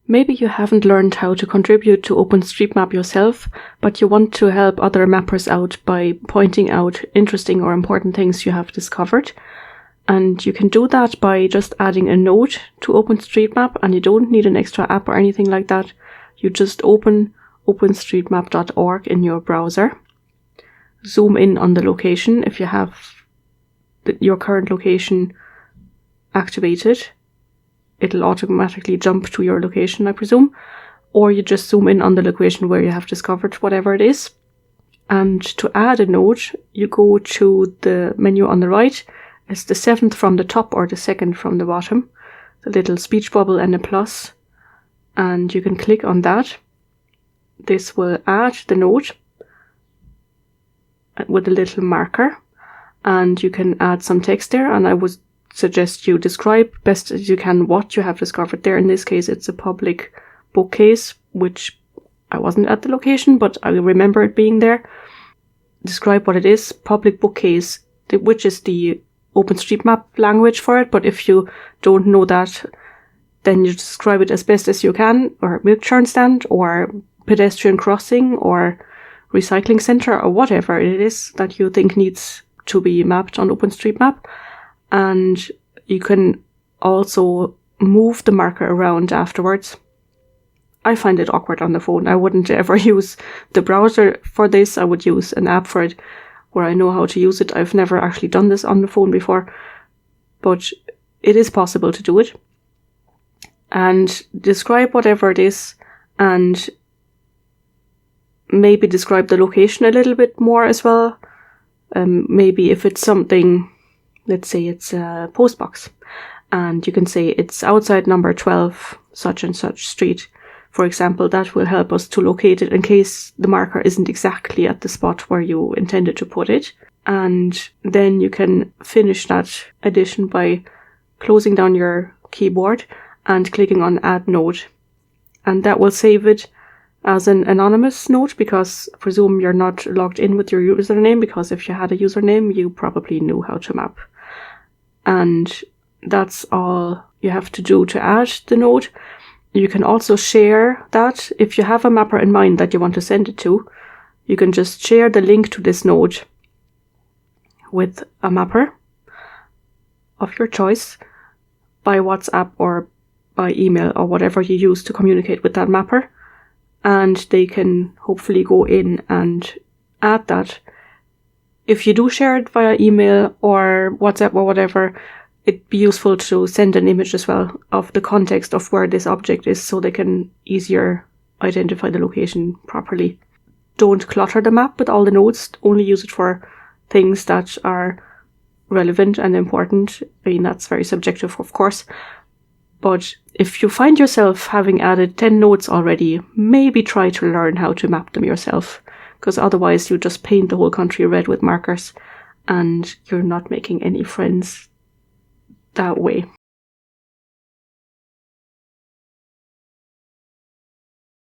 Maybe you haven't learned how to contribute to OpenStreetMap yourself, but you want to help other mappers out by pointing out interesting or important things you have discovered. And you can do that by just adding a node to OpenStreetMap, and you don't need an extra app or anything like that. You just open openstreetmap.org in your browser, zoom in on the location if you have your current location activated. It'll automatically jump to your location, I presume, or you just zoom in on the location where you have discovered whatever it is. And to add a node, you go to the menu on the right. It's the 7th from the top or the 2nd from the bottom, the little speech bubble and a plus, and you can click on that. This will add the node with a little marker, and you can add some text there, and I would suggest you describe best as you can what you have discovered there. In this case, it's a public bookcase, which I wasn't at the location, but I remember it being there. Describe what it is. Public bookcase, which is the OpenStreetMap language for it, but if you don't know that, then you describe it as best as you can, or milk churn stand, or pedestrian crossing, or recycling center, or whatever it is that you think needs to be mapped on OpenStreetMap. And you can also move the marker around afterwards. I find it awkward on the phone. I wouldn't ever use the browser for this. I would use an app for it where I know how to use it. I've never actually done this on the phone before, but it is possible to do it. And describe whatever it is, and maybe describe the location a little bit more as well. Maybe if it's something, let's say it's a postbox, and you can say it's outside number 12, such and such street. For example, that will help us to locate it in case the marker isn't exactly at the spot where you intended to put it. And then you can finish that addition by closing down your keyboard and clicking on Add Node. And that will save it as an anonymous node, because I presume you're not logged in with your username, because if you had a username, you probably knew how to map. And that's all you have to do to add the node. You can also share that. If you have a mapper in mind that you want to send it to, you can just share the link to this node with a mapper of your choice by WhatsApp or by email or whatever you use to communicate with that mapper. And they can hopefully go in and add that. If you do share it via email or WhatsApp or whatever, it'd be useful to send an image as well of the context of where this object is, so they can easier identify the location properly. Don't clutter the map with all the nodes. Only use it for things that are relevant and important. I mean, that's very subjective, of course. But if you find yourself having added 10 nodes already, maybe try to learn how to map them yourself, because otherwise you just paint the whole country red with markers and you're not making any friends that way.